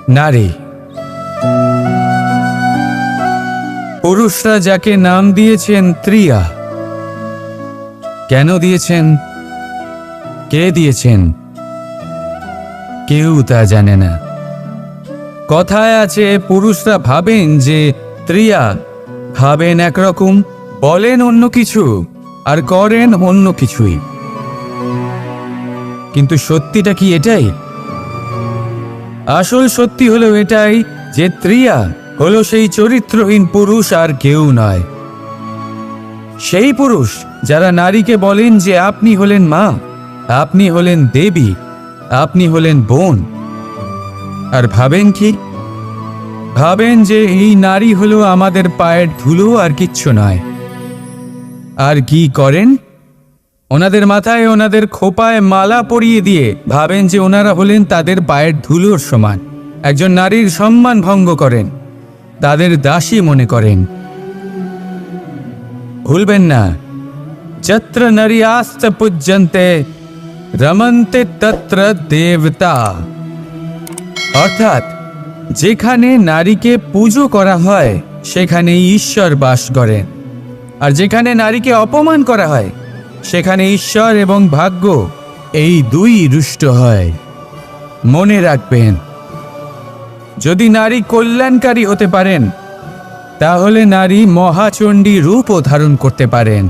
নারী। পুরুষরা যাকে নাম দিয়েছেন ত্রিয়া। কেন দিয়েছেন, কে দিয়েছেন, কেউ তা জানে না। কথায় আছে পুরুষরা ভাবেন যে ত্রিয়া, ভাবেন একরকম, বলেন অন্য কিছু, আর করেন অন্য কিছুই। কিন্তু সত্যিটা কি এটাই? আসল সত্যি হলো এটাই যে ত্রিয়া হলো সেই চরিত্রহীন পুরুষ আর কেউ নয়। সেই পুরুষ যারা নারীকে বলেন যে আপনি হলেন মা, আপনি হলেন দেবী, আপনি হলেন বোন। আর ভাবেন কি? ভাবেন যে এই নারী হলো আমাদের পায়ের ধুলো আর কিচ্ছু নয়। আর কি করেন? ওনাদের মাথায়, ওনাদের খোপায় মালা পরিয়ে দিয়ে ভাবেন যে ওনারা হলেন তাদের পায়ের ধুলোর সমান। একজন নারীর সম্মান ভঙ্গ করেন, তাদের দাসী মনে করেন। ভুলবেন না, যত্র নারী আস্ত পূজ্যন্তে রমন্তে তত্র দেবতা। অর্থাৎ যেখানে নারীকে পুজো করা হয় সেখানে ঈশ্বর বাস করেন, আর যেখানে নারীকে অপমান করা হয় সেখানে ঈশ্বর এবং ভাগ্য এই দুই রুষ্ট হয়। মনে রাখবেন, যদি নারী কল্যাণকারী হতে পারেন তাহলে নারী মহাচণ্ডী রূপও ধারণ করতে পারেন।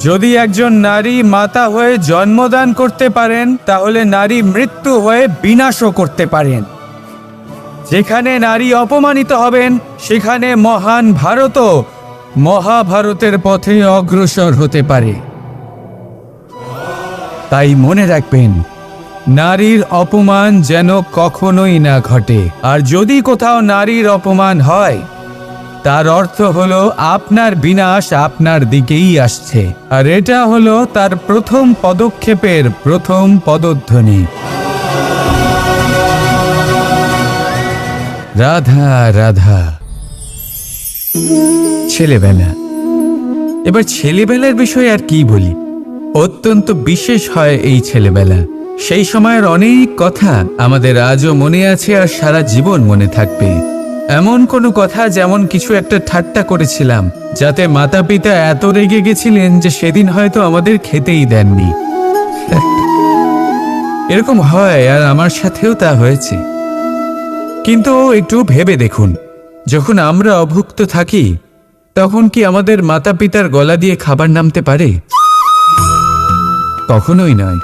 যদি একজন নারী মাতা হয়ে জন্মদান করতে পারেন তাহলে নারী মৃত্যু হয়ে বিনাশও করতে পারেন। যেখানে নারী অপমানিত হবেন সেখানে মহান ভারতও মহাভারতের পথে অগ্রসর হতে পারে। তাই মনে রাখবেন, নারীর অপমান যেন কখনোই না ঘটে। আর যদি কোথাও নারীর অপমান হয় তার অর্থ হলো আপনার বিনাশ আপনার দিকেই আসছে, আর এটা হলো তার প্রথম পদক্ষেপের প্রথম পদধ্বনি। রাধা রাধা। ছেলেবেলা। এবার ছেলেবেলার বিষয়ে আর কি বলি, অত্যন্ত বিশেষ হয় এই ছেলেবেলা। সেই সময়ের অনেক কথা আমাদের আজও মনে আছে আর সারা জীবন মনে থাকবে। এমন কোনো কথা যেমন কিছু একটা ঠাট্টা করেছিলাম যাতে মাতা পিতা এত রেগে গেছিলেন যে সেদিন হয়তো আমাদের খেতেই দেননি। এরকম হয়, আর আমার সাথেও তা হয়েছে। কিন্তু একটু ভেবে দেখুন, যখন আমরা অভুক্ত থাকি তখন কি আমাদের মাতা পিতার গলা দিয়ে খাবার নামতে পারে? কখনোই নয়।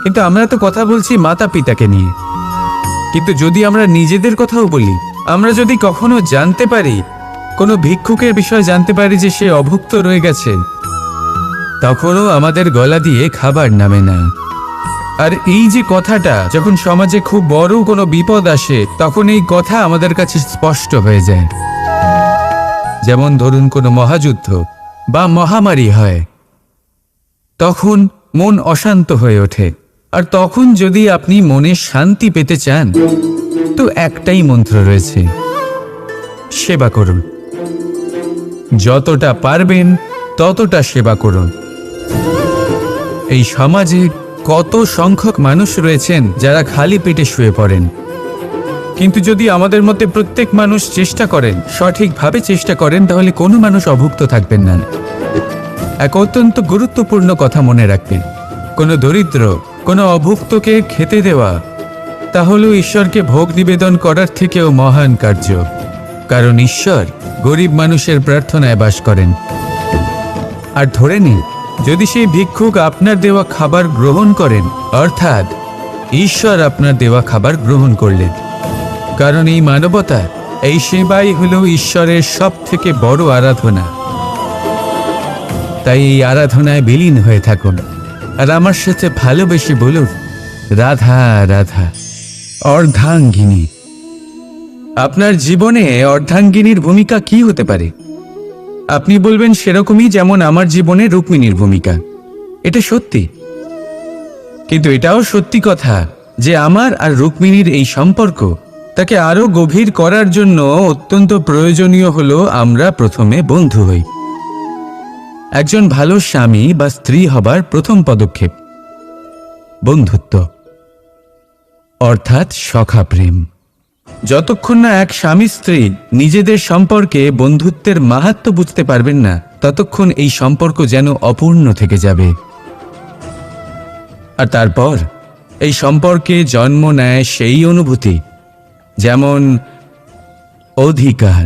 কিন্তু আমরা তো কথা বলছি মাতা পিতাকে নিয়ে। কিন্তু যদি আমরা নিজেদের কথাও বলি, আমরা যদি কখনো জানতে পারি, কোনো ভিক্ষুকের বিষয় জানতে পারি যে সে অভুক্ত রয়ে গেছে, তখনও আমাদের গলা দিয়ে খাবার নামে না। আর এই যে কথাটা, যখন সমাজে খুব বড় কোনো বিপদ আসে তখন এই কথা আমাদের কাছে স্পষ্ট হয়ে যায়। যেমন ধরুন কোনো মহাযুদ্ধ বা মহামারী হয়, তখন মন অশান্ত হয়ে ওঠে। আর তখন যদি আপনি মনে শান্তি পেতে চান তো একটাই মন্ত্র রয়েছে, সেবা করুন। যতটা পারবেন ততটা সেবা করুন। এই সমাজে কত সংখ্যক মানুষ রয়েছেন যারা খালি পেটে শুয়ে পড়েন, কিন্তু যদি আমাদের মধ্যে প্রত্যেক মানুষ চেষ্টা করেন, সঠিকভাবে চেষ্টা করেন, তাহলে কোনো মানুষ অভুক্ত থাকবেন না। এক অত্যন্ত গুরুত্বপূর্ণ কথা মনে রাখবেন, কোনো দরিদ্র, কোনো অভুক্তকে খেতে দেওয়া তাহলে ঈশ্বরকে ভোগ নিবেদন করার থেকেও মহান কার্য। কারণ ঈশ্বর গরিব মানুষের প্রার্থনায় বাস করেন। আর ধরে নিন, যদি সেই ভিক্ষুক আপনার দেওয়া খাবার গ্রহণ করেন, অর্থাৎ ঈশ্বর আপনার দেওয়া খাবার গ্রহণ করলেন। কারণ এই মানবতা, এই সেবাই হলো ঈশ্বরের সব থেকে বড় আরাধনা। তাই এই আরাধনায় বিলীন হয়ে থাকুন, আর আমার সাথে ভালোবেসে বলুন, রাধা রাধা। অর্ধাঙ্গিনী। আপনার জীবনে অর্ধাঙ্গিনীর ভূমিকা কি হতে পারে? আপনি বলবেন সেরকমই যেমন আমার জীবনে রুক্মিণীর ভূমিকা। এটা সত্যি, কিন্তু এটাও সত্যি কথা যে আমার আর রুক্মিণীর এই সম্পর্ক, তাকে আরো গভীর করার জন্য অত্যন্ত প্রয়োজনীয় হলো আমরা প্রথমে বন্ধু হই। একজন ভালো স্বামী বা স্ত্রী হবার প্রথম পদক্ষেপ বন্ধুত্ব, অর্থাৎ সখা প্রেম। যতক্ষণ না এক স্বামী স্ত্রী নিজেদের সম্পর্কে বন্ধুত্বের মাহাত্ম্য বুঝতে পারবেন না, ততক্ষণ এই সম্পর্ক যেন অপূর্ণ থেকে যাবে। আর তারপর এই সম্পর্কে জন্ম নেয় সেই অনুভূতি, যেমন অধিকার,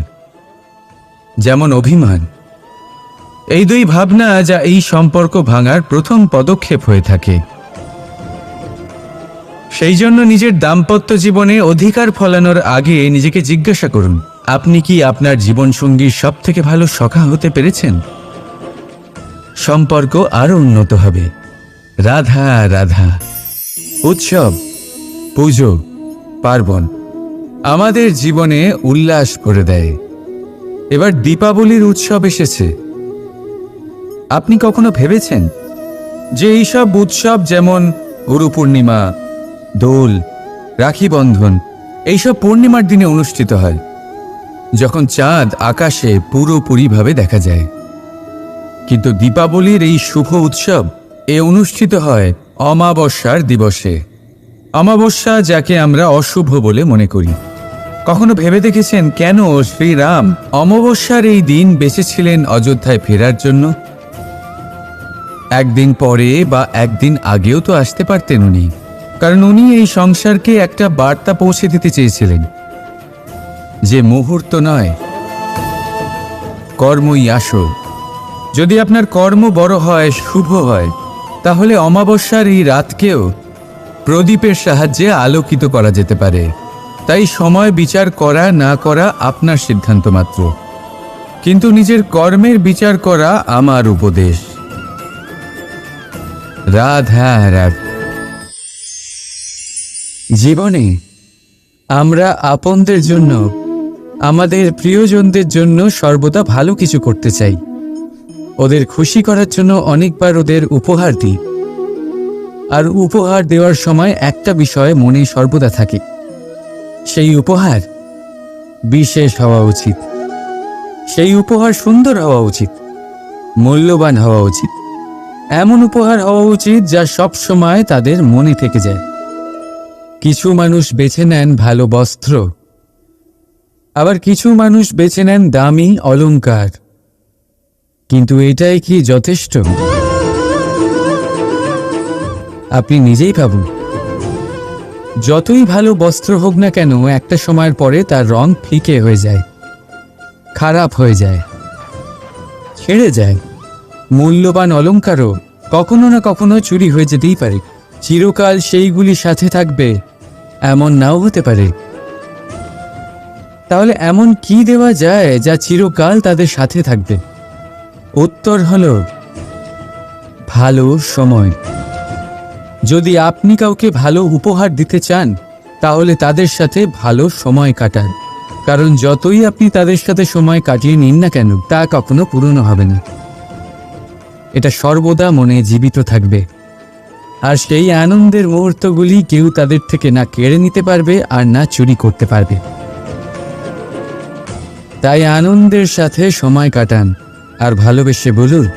যেমন অভিমান। এই দুই ভাবনা যা এই সম্পর্ক ভাঙার প্রথম পদক্ষেপ হয়ে থাকে। সেই জন্য নিজের দাম্পত্য জীবনে অধিকার ফলানোর আগে নিজেকে জিজ্ঞাসা করুন, আপনি কি আপনার জীবনসঙ্গীর সবথেকে ভালো সখা হতে পেরেছেন? সম্পর্ক আরো উন্নত হবে। রাধা রাধা। উৎসব, পুজো, পার্বণ আমাদের জীবনে উল্লাস করে দেয়। এবার দীপাবলির উৎসব এসেছে। আপনি কখনো ভেবেছেন যে এইসব উৎসব যেমন গুরু পূর্ণিমা, দোল, রাখি বন্ধন এইসব পূর্ণিমার দিনে অনুষ্ঠিত হয়, যখন চাঁদ আকাশে পুরোপুরিভাবে দেখা যায়। কিন্তু দীপাবলির এই শুভ উৎসব অনুষ্ঠিত হয় অমাবস্যার দিবসে। অমাবস্যা যাকে আমরা অশুভ বলে মনে করি। কখনো ভেবে দেখেছেন কেন শ্রীরাম অমাবস্যার এই দিন বেঁচেছিলেন অযোধ্যায় ফেরার জন্য? একদিন পরে বা একদিন আগেও তো আসতে পারতেন উনি, কারণ উনি এই সংসারকে একটা বার্তা পৌঁছে দিতে চেয়েছিলেন যে মুহূর্ত নয়, কর্মই আসল। যদি আপনার কর্ম বড় হয়, শুভ হয়, তাহলে অমাবস্যার এই রাতকেও প্রদীপের সাহায্যে আলোকিত করা যেতে পারে। তাই সময় বিচার করা না করা আপনার সিদ্ধান্ত মাত্র, কিন্তু নিজের কর্মের বিচার করা আমার উপদেশ। রাধা রাধা। জীবনে আমরা আপনদের জন্য, আমাদের প্রিয়জনদের জন্য সর্বদা ভালো কিছু করতে চাই। ওদের খুশি করার জন্য অনেকবার ওদের উপহার দিই। আর উপহার দেওয়ার সময় একটা বিষয় মনে সর্বদা থাকে, সেই উপহার বিশেষ হওয়া উচিত, সেই উপহার সুন্দর হওয়া উচিত, মূল্যবান হওয়া উচিত, এমন উপহার হওয়া উচিত যা সব সময় তাদের মনে থেকে যায়। কিছু মানুষ বেছে নেন ভালো বস্ত্র, আবার কিছু মানুষ বেছে নেন দামি অলংকার। কিন্তু এটাই কি যথেষ্ট? আপনি নিজেই ভাবুন। যতই ভালো বস্ত্র হোক না কেন, একটা সময়ের পরে তার রং ফিকে হয়ে যায়, খারাপ হয়ে যায়, ছেড়ে যায়। মূল্যবান অলংকারও কখনো না কখনো চুরি হয়ে যেতেই পারে। চিরকাল সেইগুলি সাথে থাকবে এমন নাও হতে পারে। তাহলে এমন কি দেওয়া যায় যা চিরকাল তাদের সাথে থাকবে? উত্তর হলো ভালো সময়। যদি আপনি কাউকে ভালো উপহার দিতে চান, তাহলে তাদের সাথে ভালো সময় কাটান। কারণ যতই আপনি তাদের সাথে সময় কাটিয়ে নিন না কেন, তা কখনো পুরনো হবে না। এটা সর্বদা মনে জীবিত থাকবে। আর সেই আনন্দের মুহূর্তগুলি কেউ তাদের থেকে না কেড়ে নিতে পারবে আর না চুরি করতে পারবে। তাই আনন্দের সাথে সময় কাটান আর ভালোবেসে বলুন,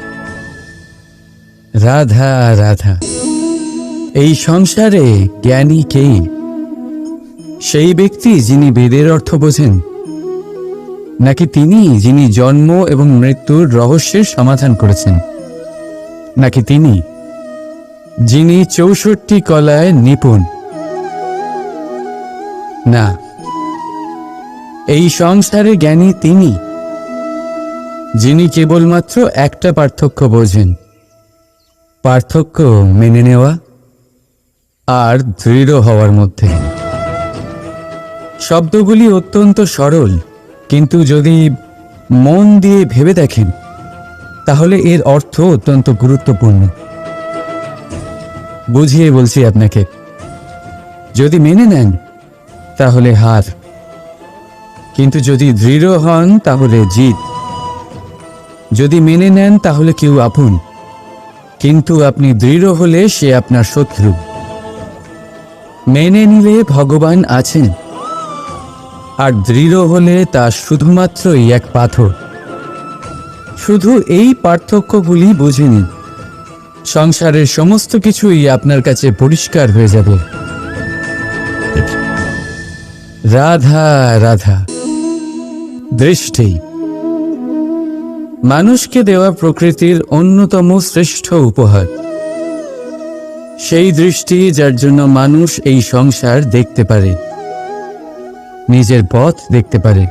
রাধা রাধা। এই সংসারে জ্ঞানী কে? সেই ব্যক্তি যিনি বেদের অর্থ বোঝেন, নাকি তিনি যিনি জন্ম এবং মৃত্যুর রহস্যের সমাধান করেছেন, নাকি তিনি যিনি ৬৪ কলায় নিপুণ? না, এই সংসারে জ্ঞানী তিনি যিনি কেবলমাত্র একটা পার্থক্য বোঝেন, পার্থক্য মেনে নেওয়া আর দৃঢ় হওয়ার মধ্যে। শব্দগুলি অত্যন্ত সরল, কিন্তু যদি মন দিয়ে ভেবে দেখেন তাহলে এর অর্থ অত্যন্ত গুরুত্বপূর্ণ। বুঝিয়ে বলছি আপনাকে, যদি মেনে নেন তাহলে হার, কিন্তু যদি দৃঢ় হন তাহলে জিত। যদি মেনে নেন তাহলে কেউ আপন, কিন্তু আপনি দৃঢ় হলে সে আপনার শত্রু। মেনে নিলে ভগবান আছেন, আর দৃঢ় হলে তা শুধুমাত্রই এক পাথর। শুধু এই পার্থক্যগুলি বুঝে নিন, সংসারের সমস্ত কিছুই আপনার কাছে পরিষ্কার হয়ে যাবে। রাধা রাধা। দৃষ্টি মানুষকে দেওয়া প্রকৃতির অন্যতম শ্রেষ্ঠ উপহার। সেই দৃষ্টি যার জন্য মানুষ এই সংসার দেখতে পারে, নিজের পথ দেখতে পারে।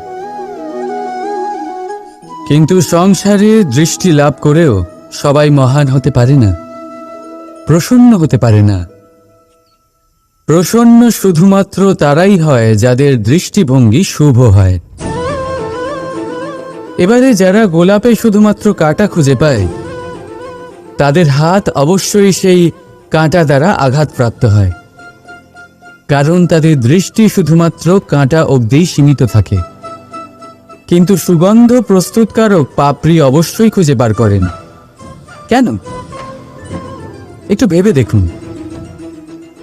কিন্তু সংসারে দৃষ্টি লাভ করেও সবাই মহান হতে পারে না, প্রসন্ন হতে পারে না। প্রসন্ন শুধুমাত্র তারাই হয় যাদের দৃষ্টিভঙ্গি শুভ হয়। এবারে যারা গোলাপে শুধুমাত্র কাঁটা খুঁজে পায়, তাদের হাত অবশ্যই সেই কাঁটা দ্বারা আঘাতপ্রাপ্ত হয়, কারণ তাদের দৃষ্টি শুধুমাত্র কাঁটা অবধি সীমিত থাকে। কিন্তু সুগন্ধ প্রস্তুতকারক পাপড়ি অবশ্যই খুঁজে বার করেন। কেন? একটু ভেবে দেখুন।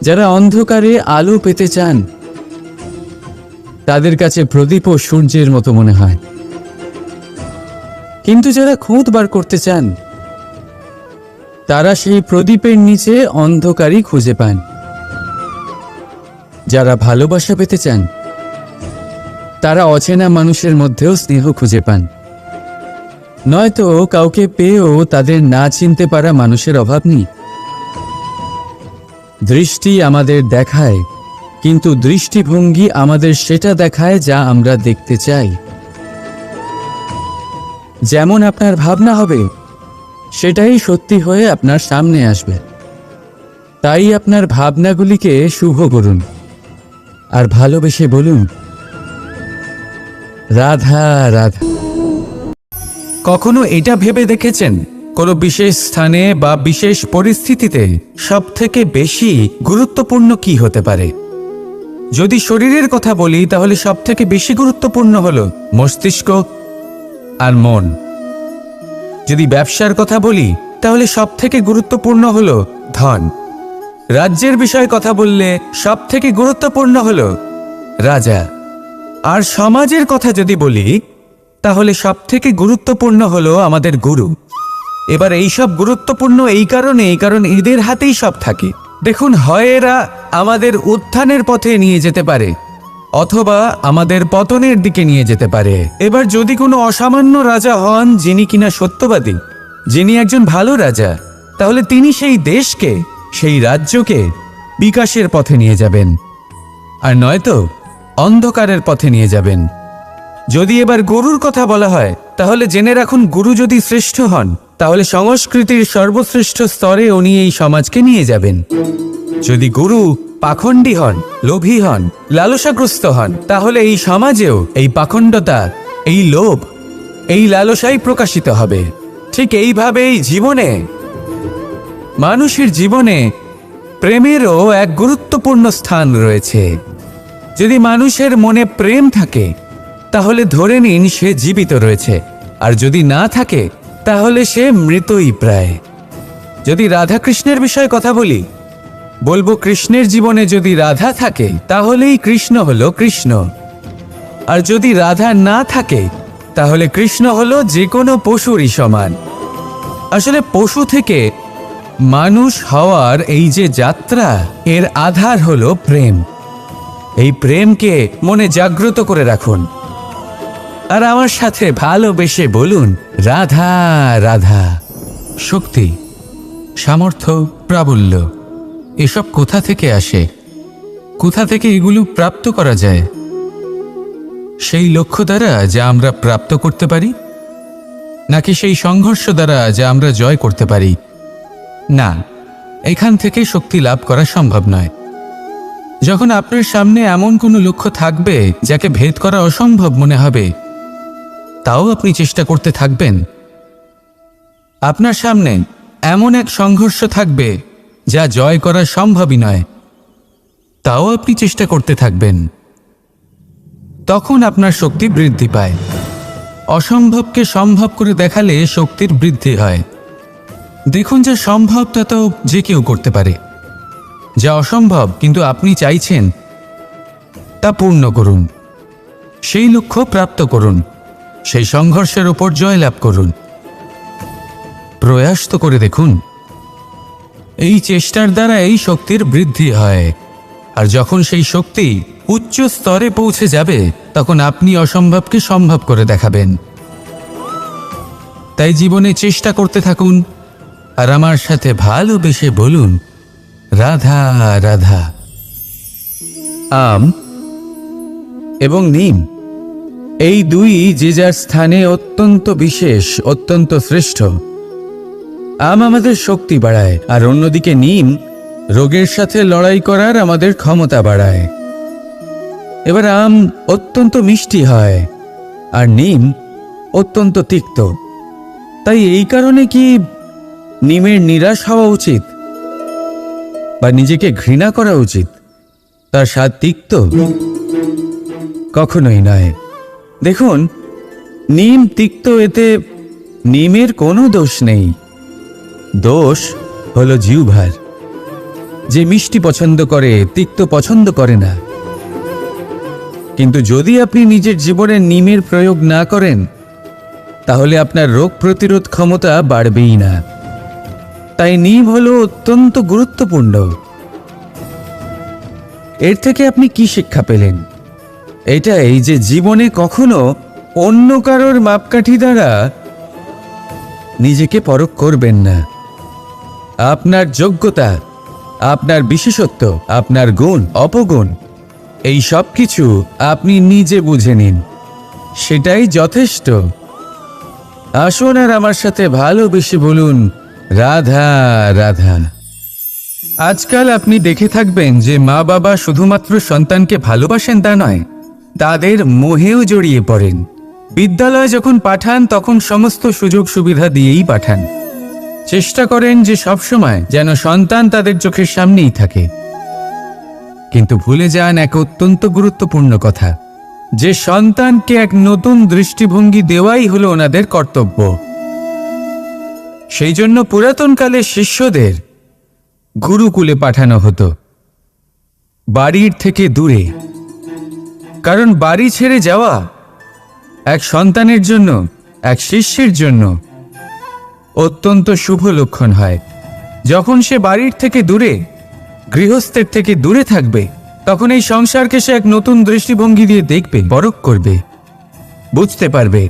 যারা অন্ধকারে আলো পেতে চান, তাদের কাছে প্রদীপও সূর্যের মতো মনে হয়। কিন্তু যারা খুঁত বার করতে চান, তারা সেই প্রদীপের নিচে অন্ধকারই খুঁজে পান। যারা ভালোবাসা পেতে চান, তারা অচেনা মানুষের মধ্যেও স্নেহ খুঁজে পান। নয়তো কাউকে পেয়েও তাদের না চিনতে পারা মানুষের অভাব নেই। দৃষ্টি আমাদের দেখায়, কিন্তু দৃষ্টিভঙ্গি আমাদের সেটা দেখায় যা আমরা দেখতে চাই। যেমন আপনার ভাবনা হবে, সেটাই সত্যি হয়ে আপনার সামনে আসবে। তাই আপনার ভাবনাগুলিকে শুভ করুন আর ভালোবেসে বলুন, রাধা রাধা। কখনো এটা ভেবে দেখেছেন, কোনো বিশেষ স্থানে বা বিশেষ পরিস্থিতিতে সবথেকে বেশি গুরুত্বপূর্ণ কি হতে পারে? যদি শরীরের কথা বলি, তাহলে সবথেকে বেশি গুরুত্বপূর্ণ হলো মস্তিষ্ক আর মন। যদি ব্যবসার কথা বলি, তাহলে সবথেকে গুরুত্বপূর্ণ হলো ধন। রাজ্যের বিষয়ে কথা বললে সবথেকে গুরুত্বপূর্ণ হলো রাজা। আর সমাজের কথা যদি বলি, তাহলে সবথেকে গুরুত্বপূর্ণ হলো আমাদের গুরু। এবার এইসব গুরুত্বপূর্ণ কারণ এদের হাতেই সব থাকে। দেখুন, হয় এরা আমাদের উত্থানের পথে নিয়ে যেতে পারে, অথবা আমাদের পতনের দিকে নিয়ে যেতে পারে। এবার যদি কোনো অসামান্য রাজা হন, যিনি কিনা সত্যবাদী, যিনি একজন ভালো রাজা, তাহলে তিনি সেই দেশকে, সেই রাজ্যকে বিকাশের পথে নিয়ে যাবেন, আর নয়তো অন্ধকারের পথে নিয়ে যাবেন। যদি এবার গুরুর কথা বলা হয়, তাহলে জেনে রাখুন, গুরু যদি শ্রেষ্ঠ হন, তাহলে সংস্কৃতির সর্বশ্রেষ্ঠ স্তরে উনি এই সমাজকে নিয়ে যাবেন। যদি গুরু পাখণ্ডী হন, লোভী হন, লালসাগ্রস্ত হন, তাহলে এই সমাজেও এই পাখণ্ডতা, এই লোভ, এই লালসাই প্রকাশিত হবে। ঠিক এইভাবেই জীবনে, মানুষের জীবনে প্রেমেরও এক গুরুত্বপূর্ণ স্থান রয়েছে। যদি মানুষের মনে প্রেম থাকে, তাহলে ধরে নিন সে জীবিত রয়েছে, আর যদি না থাকে, তাহলে সে মৃতই প্রায়। যদি রাধা কৃষ্ণের বিষয়ে কথা বলি, বলবো কৃষ্ণের জীবনে যদি রাধা থাকে, তাহলেই কৃষ্ণ হলো কৃষ্ণ। আর যদি রাধা না থাকে, তাহলে কৃষ্ণ হলো যে কোনো পশুরই সমান। আসলে পশু থেকে মানুষ হওয়ার এই যে যাত্রা, এর আধার হলো প্রেম। এই প্রেমকে মনে জাগ্রত করে রাখুন, আর আমার সাথে ভালোবেসে বলুন, রাধা রাধা। শক্তি, সামর্থ্য, প্রাবল্য এসব কোথা থেকে আসে? কোথা থেকে এগুলো প্রাপ্ত করা যায়? সেই লক্ষ্য দ্বারা যা আমরা প্রাপ্ত করতে পারি, নাকি সেই সংঘর্ষ দ্বারা যা আমরা জয় করতে পারি? না, এখান থেকে শক্তি লাভ করা সম্ভব নয়। যখন আপনার সামনে এমন কোনো লক্ষ্য থাকবে যাকে ভেদ করা অসম্ভব মনে হবে, তাও আপনি চেষ্টা করতে থাকবেন। আপনার সামনে এমন এক সংঘর্ষ থাকবে যা জয় করা সম্ভবই নয়, তাও আপনি চেষ্টা করতে থাকবেন। তখন আপনার শক্তি বৃদ্ধি পায়। অসম্ভবকে সম্ভব করে দেখালে শক্তির বৃদ্ধি হয়। দেখুন, যা সম্ভব তা তো যে কেউ করতে পারে। যা অসম্ভব কিন্তু আপনি চাইছেন, তা পূর্ণ করুন। সেই লক্ষ্য প্রাপ্ত করুন, সেই সংঘর্ষের উপর জয়লাভ করুন। প্রয়াস তো করে দেখুন। এই চেষ্টার দ্বারা এই শক্তির বৃদ্ধি হয়। আর যখন সেই শক্তি উচ্চ স্তরে পৌঁছে যাবে তখন আপনি অসম্ভবকে সম্ভব করে দেখাবেন। তাই জীবনে চেষ্টা করতে থাকুন আর আমার সাথে ভালোবেসে বলুন, রাধা রাধা। আম এবং নিম এই দুই যে যার স্থানে অত্যন্ত বিশেষ, অত্যন্ত শ্রেষ্ঠ। আম আমাদের শক্তি বাড়ায় আর অন্যদিকে নিম রোগের সাথে লড়াই করার আমাদের ক্ষমতা বাড়ায়। এবার আম অত্যন্ত মিষ্টি হয় আর নিম অত্যন্ত তিক্ত। তাই এই কারণে কি নিমের নিরাশ হওয়া উচিত বা নিজেকে ঘৃণা করা উচিত? তার স্বাদ তিক্ত? কখনোই নয়। দেখুন, নিম তিক্ত, এতে নিমের কোনো দোষ নেই। দোষ হলো জিহ্বার, যে মিষ্টি পছন্দ করে, তিক্ত পছন্দ করে না। কিন্তু যদি আপনি নিজের জীবনে নিমের প্রয়োগ না করেন তাহলে আপনার রোগ প্রতিরোধ ক্ষমতা বাড়বেই না। তাই নিম হলো অত্যন্ত গুরুত্বপূর্ণ। এর থেকে আপনি কি শিক্ষা পেলেন? এটাই যে জীবনে কখনো অন্য কারোর মাপকাঠি দ্বারা নিজেকে পরখ করবেন না। আপনার যোগ্যতা, আপনার বিশেষত্ব, আপনার গুণ অপগুণ এই সব কিছু আপনি নিজে বুঝে নিন, সেটাই যথেষ্ট। আসুন আর আমার সাথে ভালোবেসে বলুন, রাধা রাধা। আজকাল আপনি দেখে থাকবেন যে মা বাবা শুধুমাত্র সন্তানকে ভালোবাসেন তা নয়, তাদের মোহেও জড়িয়ে পড়েন। বিদ্যালয়ে যখন পাঠান তখন সমস্ত সুযোগ সুবিধা দিয়েই পাঠান। চেষ্টা করেন যে সবসময় যেন সন্তান তাদের চোখের সামনেই থাকে। কিন্তু ভুলে যান এক অত্যন্ত গুরুত্বপূর্ণ কথা, যে সন্তানকে এক নতুন দৃষ্টিভঙ্গি দেওয়াই হলো ওনাদের কর্তব্য। সেই জন্য পুরাতনকালে শিষ্যদের গুরুকুলে পাঠানো হতো, বাড়ির থেকে দূরে। কারণ বাড়ি ছেড়ে যাওয়া এক সন্তানের জন্য, এক শিষ্যের জন্য অত্যন্ত শুভ লক্ষণ হয়। যখন সে বাড়ির থেকে দূরে, গৃহস্থের থেকে দূরে থাকবে, তখন এই সংসারকে সে এক নতুন দৃষ্টিভঙ্গি দিয়ে দেখবে, পরখ করবে, বুঝতে পারবে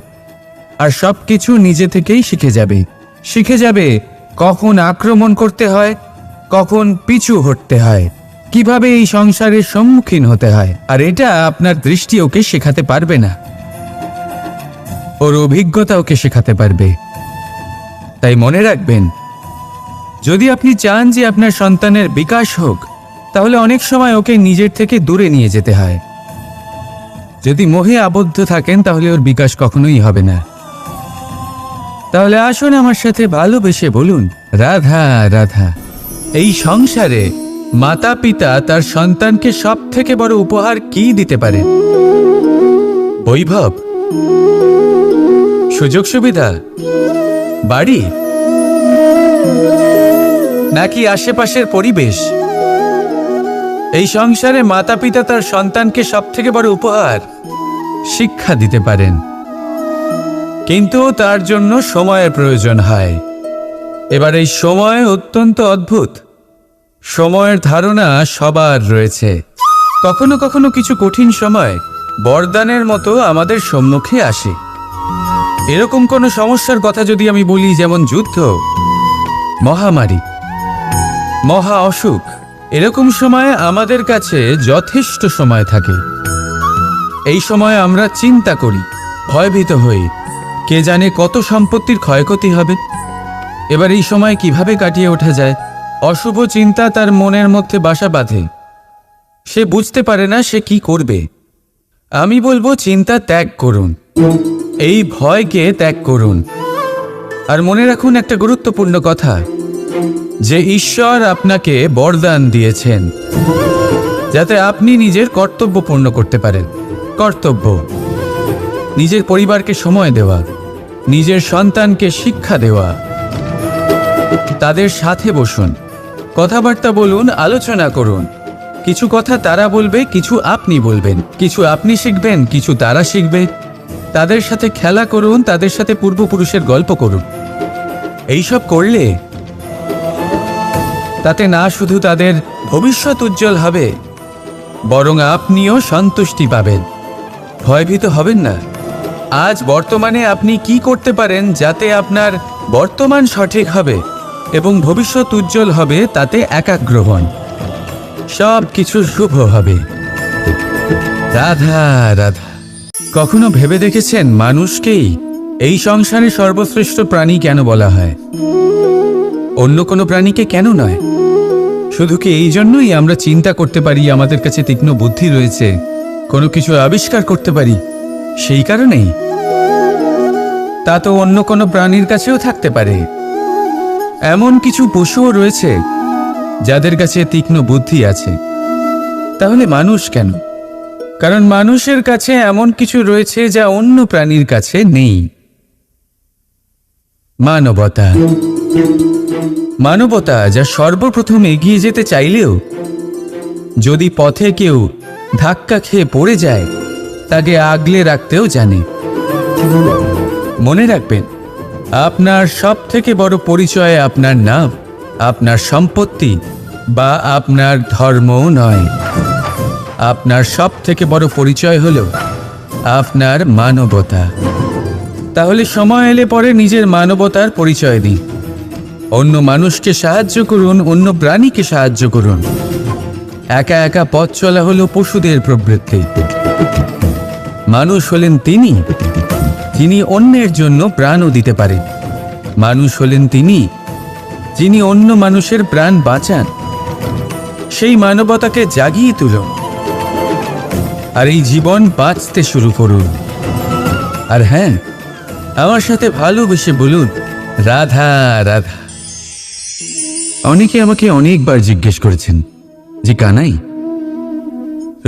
আর সবকিছু নিজে থেকেই শিখে যাবে কখন আক্রমণ করতে হয়, কখন পিছু হটতে হয়, কিভাবে এই সংসারের সম্মুখীন হতে হয়। আর এটা আপনার দৃষ্টি ওকে শেখাতে পারবে না, ওর অভিজ্ঞতা ওকে শেখাতে পারবে। তাই মনে রাখবেন, যদি আপনি চান যে আপনার সন্তানের বিকাশ হোক, তাহলে অনেক সময় ওকে নিজের থেকে দূরে নিয়ে যেতে হয়। যদি মোহে আবদ্ধ থাকেন তাহলে ওর বিকাশ কখনোই হবে না। তাহলে আসুন আমার সাথে ভালোবেসে বলুন, রাধা রাধা। এই সংসারে মাতা পিতা তার সন্তানকে সব থেকে বড় উপহার কি দিতে পারে? বৈভব, সুযোগ সুবিধা, বাড়ি, নাকি আশেপাশের পরিবেশ? এই সংসারে মাতা পিতা তার সন্তানকে সব থেকে বড় উপহার শিক্ষা দিতে পারেন, কিন্তু তার জন্য সময়ের প্রয়োজন হয়। এবার এই সময় অত্যন্ত অদ্ভুত। সময়ের ধারণা সবার রয়েছে। কখনো কখনো কিছু কঠিন সময় বরদানের মতো আমাদের সম্মুখে আসে। এরকম কোনো সমস্যার কথা যদি আমি বলি, যেমন যুদ্ধ, মহামারী, মহা অসুখ, এরকম সময় আমাদের কাছে যথেষ্ট সময় থাকে। এই সময় আমরা চিন্তা করি, ভয়ভীত হই, কে জানে কত সম্পত্তির ক্ষয়ক্ষতি হবে। এবার এই সময় কিভাবে কাটিয়ে ওঠা যায়? অশুভ চিন্তা তার মনের মধ্যে বাসা বাঁধে, সে বুঝতে পারে না সে কি করবে। আমি বলবো, চিন্তা ত্যাগ করুন, এই ভয়কে ত্যাগ করুন। আর মনে রাখুন একটা গুরুত্বপূর্ণ কথা, যে ঈশ্বর আপনাকে বরদান দিয়েছেন যাতে আপনি নিজের কর্তব্য পূর্ণ করতে পারেন। কর্তব্য, নিজের পরিবারকে সময় দেওয়া, নিজের সন্তানকে শিক্ষা দেওয়া, তাদের সাথে বসুন, কথাবার্তা বলুন, আলোচনা করুন। কিছু কথা তারা বলবে, কিছু আপনি বলবেন, কিছু আপনি শিখবেন, কিছু তারা শিখবে। তাদের সাথে খেলা করুন, তাদের সাথে পূর্বপুরুষের গল্প করুন। এইসব করলে তাতে না শুধু তাদের ভবিষ্যৎ উজ্জ্বল হবে, বরং আপনিও সন্তুষ্টি পাবেন। ভয়ভীত হবেন না। আজ বর্তমানে আপনি কি করতে পারেন যাতে আপনার বর্তমান সঠিক হবে এবং ভবিষ্যৎ উজ্জ্বল হবে, তাতে একাগ্র হন। সব কিছু শুভ হবে। রাধা রাধা। কখনো ভেবে দেখেছেন মানুষকেই এই সংসারে সর্বশ্রেষ্ঠ প্রাণী কেন বলা হয়? অন্য কোনো প্রাণীকে কেন নয়? শুধু কি এই জন্যই আমরা চিন্তা করতে পারি, আমাদের কাছে তীক্ষ্ণ বুদ্ধি রয়েছে, কোনো কিছু আবিষ্কার করতে পারি, সেই কারণেই? তা তো অন্য কোনো প্রাণীর কাছেও থাকতে পারে। এমন কিছু পশুও রয়েছে যাদের কাছে তীক্ষ্ণ বুদ্ধি আছে। তাহলে মানুষ কেন? কারণ মানুষের কাছে এমন কিছু রয়েছে যা অন্য প্রাণীর কাছে নেই। মানবতা। মানবতা যা সর্বপ্রথম এগিয়ে যেতে চাইলেও যদি পথে কেউ ধাক্কা খেয়ে পড়ে যায়, তাকে আগলে রাখতেও জানে। মনে রাখবেন, আপনার সব থেকে বড় পরিচয় আপনার নাম, আপনার সম্পত্তি বা আপনার ধর্মও নয়। আপনার সব থেকে বড় পরিচয় হলো আপনার মানবতা। তাহলে সময় এলে পরে নিজের মানবতার পরিচয় দিন। অন্য মানুষকে সাহায্য করুন, অন্য প্রাণীকে সাহায্য করুন। একা একা পথ চলা হলো পশুদের প্রবৃত্তি। মানুষ হলেন তিনি যিনি অন্যের জন্য প্রাণও দিতে পারেন। মানুষ হলেন তিনি যিনি অন্য মানুষের প্রাণ বাঁচান। সেই মানবতাকে জাগিয়ে তুলুন আর এই জীবন বাঁচতে শুরু করুন। আর হ্যাঁ, আমার সাথে ভালোবেসে বলুন রাধা রাধা। অনেকে আমাকে অনেকবার জিজ্ঞেস করেছেন যে কানাই,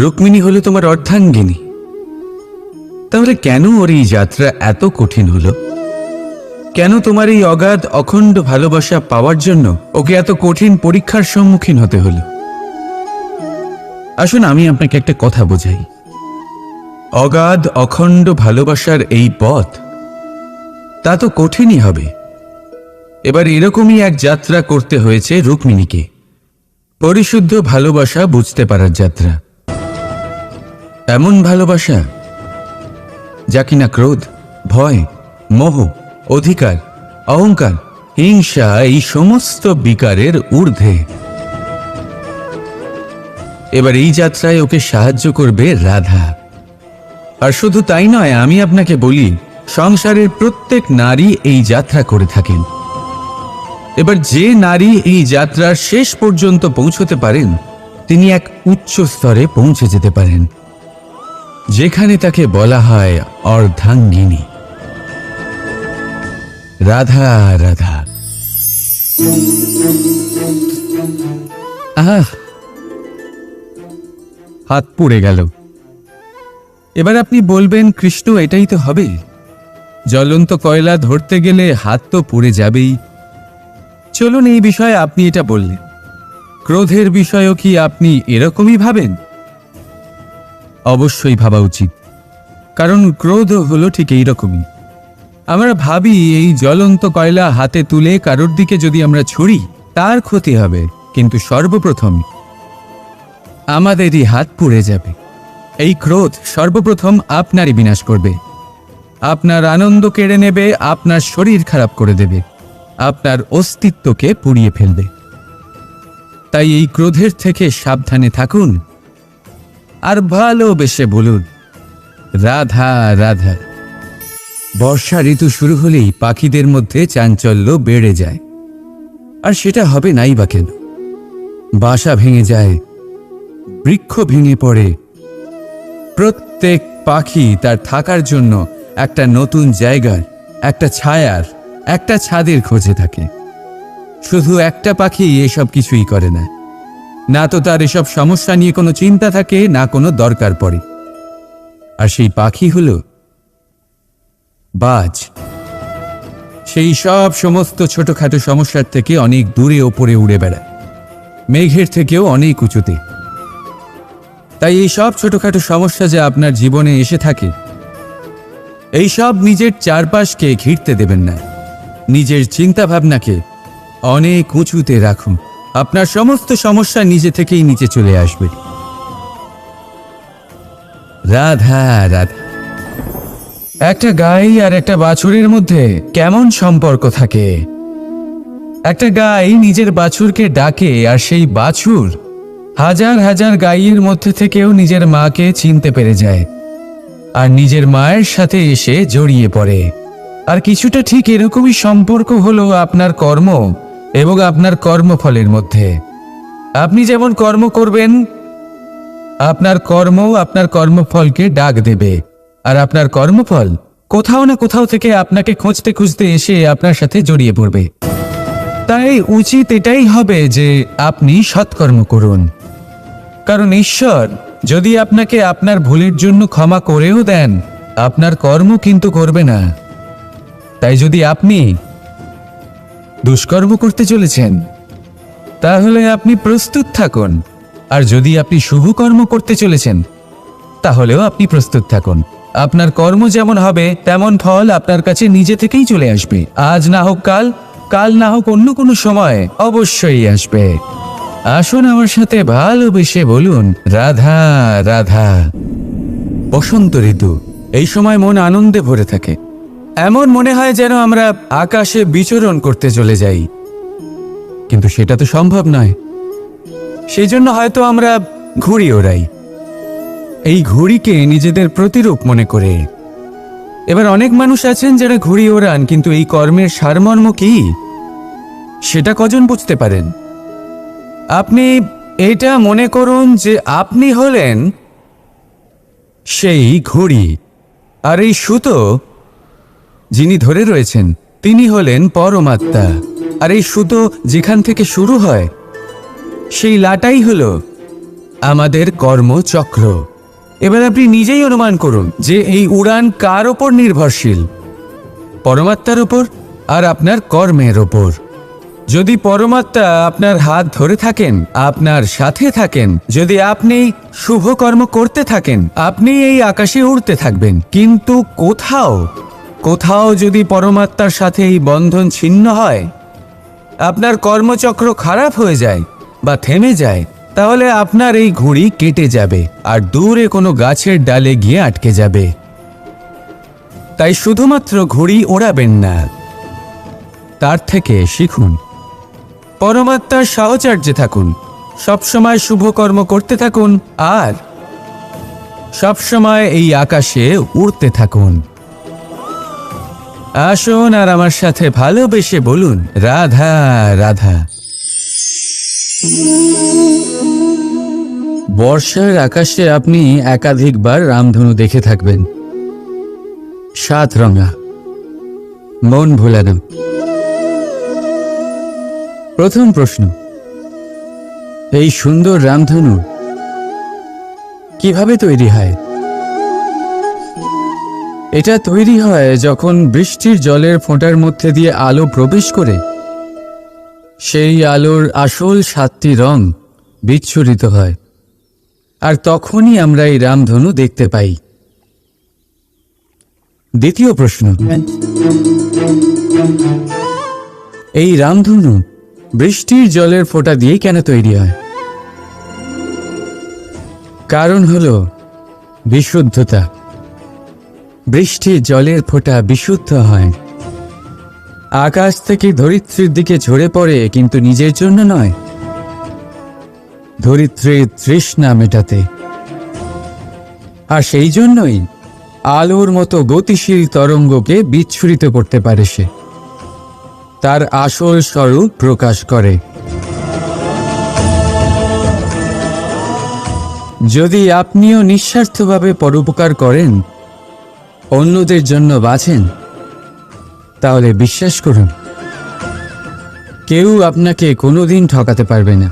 রুক্মিণী হলো তোমার অর্ধাঙ্গিনী, তাহলে কেন ওর এই যাত্রা এত কঠিন হলো? কেন তোমার এই অগাধ অখণ্ড ভালোবাসা পাওয়ার জন্য ওকে এত কঠিন পরীক্ষার সম্মুখীন হতে হলো? আসুন আমি আপনাকে একটা কথা বোঝাই। অগাধ অখণ্ড ভালোবাসার এই পথ, তা তো কঠিনই হবে। এবার এরকমই এক যাত্রা করতে হয়েছে রুক্মিণীকে, পরিশুদ্ধ ভালোবাসা বুঝতে পারার যাত্রা। এমন ভালোবাসা যা কিনা ক্রোধ, ভয়, মোহ, অধিকার, অহংকার, হিংসা এই সমস্ত বিকারের ঊর্ধ্বে। এবার এই যাত্রায় ওকে সাহায্য করবে রাধা। আর শুধু তাই নয়, আমি আপনাকে বলি, সংসারের প্রত্যেক নারী এই যাত্রা করে থাকেন। এবার যে নারী এই যাত্রার শেষ পর্যন্ত পৌঁছতে পারেন, তিনি এক উচ্চ স্তরে পৌঁছে যেতে পারেন, যেখানে তাকে বলা হয় অর্ধাঙ্গিনী। রাধা রাধা। আহ, হাত পুড়ে গেল। এবার আপনি বলবেন, কৃষ্ণ এটাই তো হবে, জ্বলন্ত কয়লা ধরতে গেলে হাত তো পুড়ে যাবেই। চলুন এই বিষয়ে আপনি এটা বললেন, ক্রোধের বিষয়েও কি আপনি এরকমই ভাবেন? অবশ্যই ভাবা উচিত, কারণ ক্রোধ হলো ঠিক এইরকমই। আমরা ভাবি এই জ্বলন্ত কয়লা হাতে তুলে কারোর দিকে যদি আমরা ছুড়ি, তার ক্ষতি হবে, কিন্তু সর্বপ্রথম আমাদেরই হাত পুড়ে যাবে। এই ক্রোধ সর্বপ্রথম আপনারই বিনাশ করবে, আপনার আনন্দ কেড়ে নেবে, আপনার শরীর খারাপ করে দেবে, আপনার অস্তিত্বকে পুড়িয়ে ফেলবে। তাই এই ক্রোধের থেকে সাবধানে থাকুন আর ভালোবেসে বলুন রাধা রাধা। বর্ষা ঋতু শুরু হলেই পাখিদের মধ্যে চাঞ্চল্য বেড়ে যায়, আর সেটা হবে নাই বা কেন? বাসা ভেঙে যায়, বৃক্ষ ভেঙে পড়ে, প্রত্যেক পাখি তার থাকার জন্য একটা নতুন জায়গার, একটা ছায়ার, একটা ছাদের খোঁজে থাকে। শুধু একটা পাখি এসব কিছুই করে না, না তো তার এসব সমস্যা নিয়ে কোনো চিন্তা থাকে, না কোনো দরকার পড়ে। আর সেই পাখি হলো বাজ। সেই সব সমস্ত ছোটখাটো সমস্যার থেকে অনেক দূরে ওপরে উড়ে বেড়ায়, মেঘের থেকেও অনেক উঁচুতে। তাই এই সব ছোটখাটো সমস্যা যা আপনার জীবনে এসে থাকে, এই সব নিজের চারপাশকে ঘিরতে দেবেন না। নিজের চিন্তা ভাবনাকে অনেক উঁচুতে রাখুন, আপনার সমস্ত সমস্যা নিজে থেকেই নিচে চলে আসবে। রাধা রাধা। একটা গাই আর একটা বাছুরের মধ্যে কেমন সম্পর্ক থাকে? একটা গাই নিজের বাছুরকে ডাকে, আর সেই বাছুর হাজার হাজার গাইয়ের মধ্যে থেকেও নিজের মাকে চিনতে পেরে যায় আর নিজের মায়ের সাথে এসে জড়িয়ে পড়ে। আর কিছুটা ঠিক এরকমই সম্পর্ক হলো আপনার কর্ম এবং আপনার কর্মফলের মধ্যে। আপনি যেমন কর্ম করবেন, আপনার কর্ম আপনার কর্মফলকে ডাক দেবে, আর আপনার কর্মফল কোথাও না কোথাও থেকে আপনাকে খুঁজতে খুঁজতে এসে আপনার সাথে জড়িয়ে পড়বে। তাই উচিত এটাই হবে যে আপনি সৎকর্ম করুন, কারণ ঈশ্বর যদি আপনাকে আপনার ভুলের জন্য ক্ষমা করেও দেন, আপনার কর্ম কিন্তু করবে না। তাই যদি আপনি দুষ্কর্ম করতে চলেছেন, তাহলে আপনি প্রস্তুত থাকুন, আর যদি আপনি শুভ কর্ম করতে চলেছেন, তাহলেও আপনি প্রস্তুত থাকুন। আপনার কর্ম যেমন হবে তেমন ফল আপনার কাছে নিজে থেকেই চলে আসবে। আজ না হোক কাল, কাল না হোক অন্য কোনো সময় অবশ্যই আসবে। আসুন আমার সাথে ভালোবেসে বলুন রাধা রাধা। বসন্ত ঋতু, এই সময় মন আনন্দে ভরে থাকে। এমন মনে হয় যেন আমরা আকাশে বিচরণ করতে চলে যাই, কিন্তু সেটা তো সম্ভব নয়। সেই জন্য হয়তো আমরা ঘুড়ি ওড়াই, এই ঘুড়িকে নিজেদের প্রতিরূপ মনে করে। এবার অনেক মানুষ আছেন যারা ঘুড়ি ওড়ান, কিন্তু এই কর্মের সারমর্ম কি সেটা কজন বুঝতে পারেন? আপনি এটা মনে করুন যে আপনি হলেন সেই ঘুড়ি, আর এই সুতো যিনি ধরে রয়েছেন তিনি হলেন পরমাত্মা। আর এই সুতো যেখান থেকে শুরু হয়, সেই লাটাই হলো আমাদের কর্মচক্র। এবার আপনি নিজেই অনুমান করুন যে এই উড়ান কার ওপর নির্ভরশীল? পরমাত্মার ওপর আর আপনার কর্মের ওপর। যদি পরমাত্মা আপনার হাত ধরে থাকেন, আপনার সাথে থাকেন, যদি আপনি শুভ কর্ম করতে থাকেন, আপনি এই আকাশে উড়তে থাকবেন। কিন্তু কোথাও কোথাও যদি পরমাত্মার সাথে এই বন্ধন ছিন্ন হয়, আপনার কর্মচক্র খারাপ হয়ে যায় বা থেমে যায়, তাহলে আপনার এই ঘুড়ি কেটে যাবে আর দূরে কোনো গাছের ডালে গিয়ে আটকে যাবে। তাই শুধুমাত্র ঘুড়ি ওড়াবেন না, তার থেকে শিখুন, পরমাত্মার সাহচর্যে থাকুন, সবসময় শুভ কর্ম করতে থাকুন, আর সবসময় এই আকাশে উড়তে থাকুন। আসুন আর আমার সাথে ভালোবেসে বলুন রাধা রাধা। বর্ষার আকাশে আপনি একাধিকবার রামধনু দেখে থাকবেন, 7 রঙা, মন ভোলানো। প্রথম প্রশ্ন, এই সুন্দর রামধনু কিভাবে তৈরি হয়? এটা তৈরি হয় যখন বৃষ্টির জলের ফোঁটার মধ্যে দিয়ে আলো প্রবেশ করে সেই আলোর আসল 7টি রং বিচ্ছুরিত হয়, আর তখনই আমরা এই রামধনু দেখতে পাই। দ্বিতীয় প্রশ্ন, এই রামধনু বৃষ্টির জলের ফোঁটা দিয়ে কেন তৈরি হয়? কারণ হলো বিশুদ্ধতা। বৃষ্টির জলের ফোঁটা বিশুদ্ধ হয়, আকাশ থেকে ধরিত্রীর দিকে ঝরে পড়ে, কিন্তু নিজের জন্য নয়, ধরিত্রীর তৃষ্ণা মেটাতে। আর সেই জন্যই আলোর মতো গতিশীল তরঙ্গকে বিচ্ছুরিত করতে পারে সে, তার আসল স্বরূপ প্রকাশ করে। যদি আপনিও নিঃস্বার্থভাবে পরোপকার করেন, অন্যদের জন্য বাঁচেন, তাহলে বিশ্বাস করুন, কেউ আপনাকে কোনোদিন ঠকাতে পারবে না।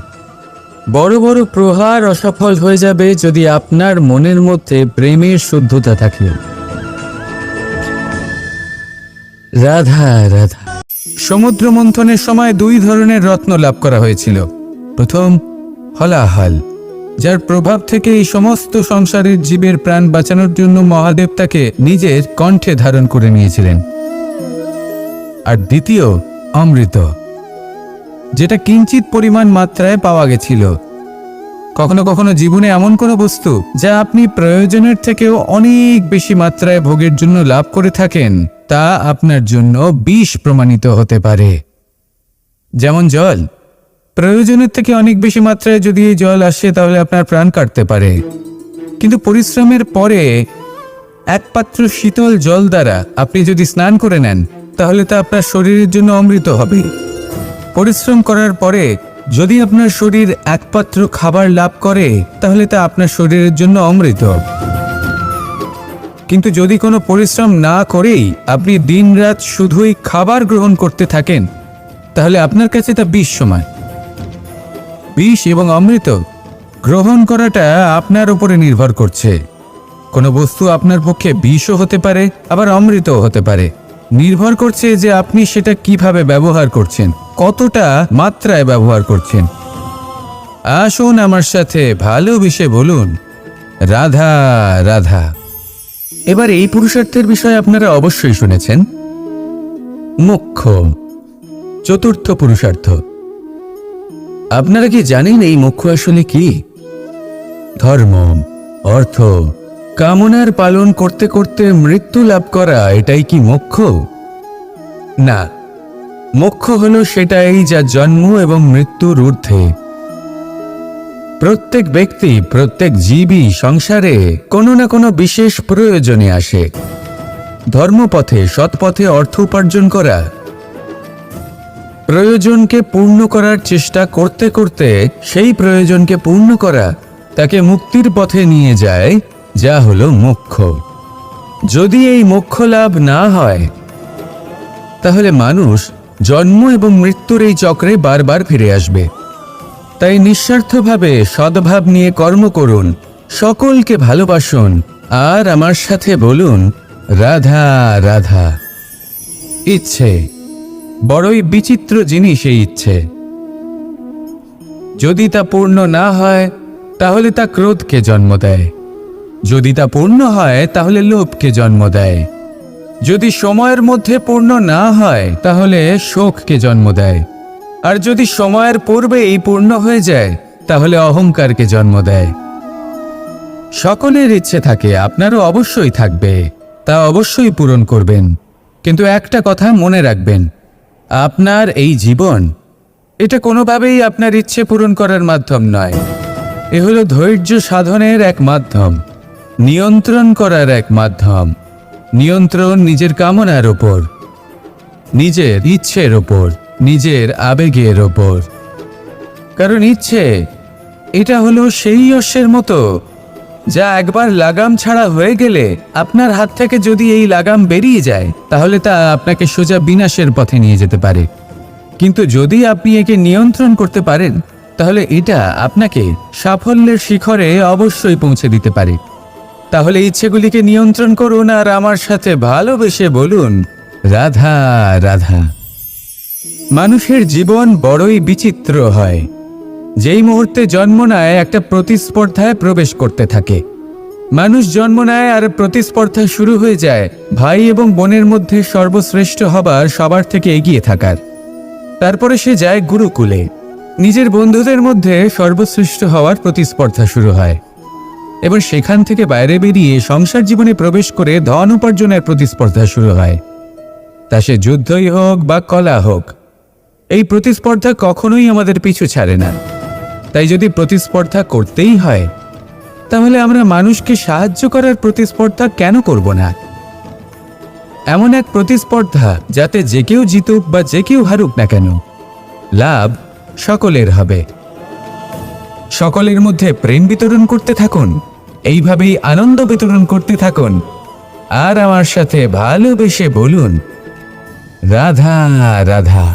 বড় বড় প্রহার অসফল হয়ে যাবে যদি আপনার মনের মধ্যে প্রেমের শুদ্ধতা থাকে। রাধা রাধা। সমুদ্র মন্থনের সময় 2 ধরনের রত্ন লাভ করা হয়েছিল। প্রথম হলাহল, যার প্রভাব থেকে এই সমস্ত সংসারের জীবের প্রাণ বাঁচানোর জন্য মহাদেব তাকে নিজের কণ্ঠে ধারণ করে নিয়েছিলেন। আর দ্বিতীয় অমৃত, যেটা কিঞ্চিত পরিমাণ মাত্রায় পাওয়া গেছিল, কখনো কখনো জীবনে এমন কোনো বস্তু যা আপনি প্রয়োজনের থেকেও অনেক বেশি মাত্রায় ভোগের জন্য লাভ করে থাকেন, তা আপনার জন্য বিষ প্রমাণিত হতে পারে। যেমন জল, প্রয়োজনের থেকে অনেক বেশি মাত্রায় যদি এই জল আসে তাহলে আপনার প্রাণ কাটতে পারে, কিন্তু পরিশ্রমের পরে এক পাত্র শীতল জল দ্বারা আপনি যদি স্নান করে নেন তাহলে তা আপনার শরীরের জন্য অমৃত হবে। পরিশ্রম করার পরে যদি আপনার শরীর এক পাত্র খাবার লাভ করে তাহলে তা আপনার শরীরের জন্য অমৃত। কিন্তু যদি কোনো পরিশ্রম না করেই আপনি দিনরাত শুধুই খাবার গ্রহণ করতে থাকেন তাহলে আপনার কাছে তা বিষ সমান। বিষ এবং অমৃত গ্রহণ করাটা আপনার উপরে নির্ভর করছে। কোনো বস্তু আপনার পক্ষে বিষও হতে পারে, আবার অমৃতও হতে পারে। নির্ভর করছে যে আপনি সেটা কিভাবে ব্যবহার করছেন, কতটা মাত্রায় ব্যবহার করছেন। আসুন আমার সাথে ভালোবেসে বলুন, রাধা রাধা। এবার এই পুরুষার্থের বিষয়ে আপনারা অবশ্যই শুনেছেন, মোক্ষ, চতুর্থ পুরুষার্থ। আপনারা কি জানেন এই মোক্ষ আসলে কি? ধর্ম, অর্থ, কামনার পালন করতে করতে মৃত্যু লাভ করা, এটাই কি মোক্ষ? না, মোক্ষ হলো সেটাই যা জন্ম এবং মৃত্যুর ঊর্ধ্বে। প্রত্যেক ব্যক্তি, প্রত্যেক জীবই সংসারে কোনো না কোনো বিশেষ প্রয়োজনে আসে। ধর্মপথে, সৎপথে অর্থ উপার্জন করা, প্রয়োজনকে পূর্ণ করার চেষ্টা করতে করতে সেই প্রয়োজনকে পূর্ণ করা তাকে মুক্তির পথে নিয়ে যায়, যা হলো মোক্ষ। যদি এই মোক্ষ লাভ না হয় তাহলে মানুষ জন্ম এবং মৃত্যুর এই চক্রে বারবার ফিরে আসবে। তাই নিঃস্বার্থভাবে সদ্ভাব নিয়ে কর্ম করুন, সকলকে ভালোবাসুন, আর আমার সাথে বলুন, রাধা রাধা। ইচ্ছে বড়ই বিচিত্র জিনিস। এই ইচ্ছে যদি তা পূর্ণ না হয় তাহলে তা ক্রোধকে জন্ম দেয়, যদি তা পূর্ণ হয় তাহলে লোভকে জন্ম দেয়, যদি সময়ের মধ্যে পূর্ণ না হয় তাহলে শোককে জন্ম দেয়, আর যদি সময়ের পূর্বেই পূর্ণ হয়ে যায় তাহলে অহংকারকে জন্ম দেয়। সকলের ইচ্ছে থাকে, আপনারও অবশ্যই থাকবে, তা অবশ্যই পূরণ করবেন। কিন্তু একটা কথা মনে রাখবেন, আপনার এই জীবন, এটা কোনোভাবেই আপনার ইচ্ছে পূরণ করার মাধ্যম নয়। এ হলো ধৈর্য সাধনের এক মাধ্যম, নিয়ন্ত্রণ করার এক মাধ্যম। নিয়ন্ত্রণ নিজের কামনার ওপর, নিজের ইচ্ছের ওপর, নিজের আবেগের ওপর। কারণ ইচ্ছে এটা হলো সেই অশ্বের মতো যা একবার লাগাম ছাড়া হয়ে গেলে আপনার হাত থেকে যদি এই লাগাম বেরিয়ে যায় তাহলে তা আপনাকে সোজা বিনাশের পথে নিয়ে যেতে পারে। কিন্তু যদি আপনি একে নিয়ন্ত্রণ করতে পারেন তাহলে এটা আপনাকে সাফল্যের শিখরে অবশ্যই পৌঁছে দিতে পারে। তাহলে ইচ্ছেগুলিকে নিয়ন্ত্রণ করুন আর আমার সাথে ভালোবেসে বলুন, রাধা রাধা। মানুষের জীবন বড়ই বিচিত্র হয়। যেই মুহূর্তে জন্ম নেয় একটা প্রতিস্পর্ধায় প্রবেশ করতে থাকে। মানুষ জন্ম নেয় আর প্রতিস্পর্ধা শুরু হয়ে যায় ভাই এবং বোনের মধ্যে সর্বশ্রেষ্ঠ হবার, সবার থেকে এগিয়ে থাকার। তারপরে সে যায় গুরুকুলে, নিজের বন্ধুদের মধ্যে সর্বশ্রেষ্ঠ হওয়ার প্রতিস্পর্ধা শুরু হয়। এবার সেখান থেকে বাইরে বেরিয়ে সংসার জীবনে প্রবেশ করে ধন উপার্জনের প্রতিস্পর্ধা শুরু হয়। তা সে যুদ্ধই হোক বা কলা হোক, এই প্রতিস্পর্ধা কখনোই আমাদের পিছু ছাড়ে না। তাই যদি প্রতিস্পর্ধা করতেই হয় তাহলে আমরা মানুষকে সাহায্য করার প্রতিস্পর্ধা কেন করব না? এমন এক প্রতিস্পর্ধা যাতে যে কেউ জিতুক বা যে কেউ হারুক না কেন, লাভ সকলের হবে। সকলের মধ্যে প্রেম বিতরণ করতে থাকুন, এইভাবেই আনন্দ বিতরণ করতে থাকুন, আর আমার সাথে ভালোবেসে বলুন, রাধা রাধা।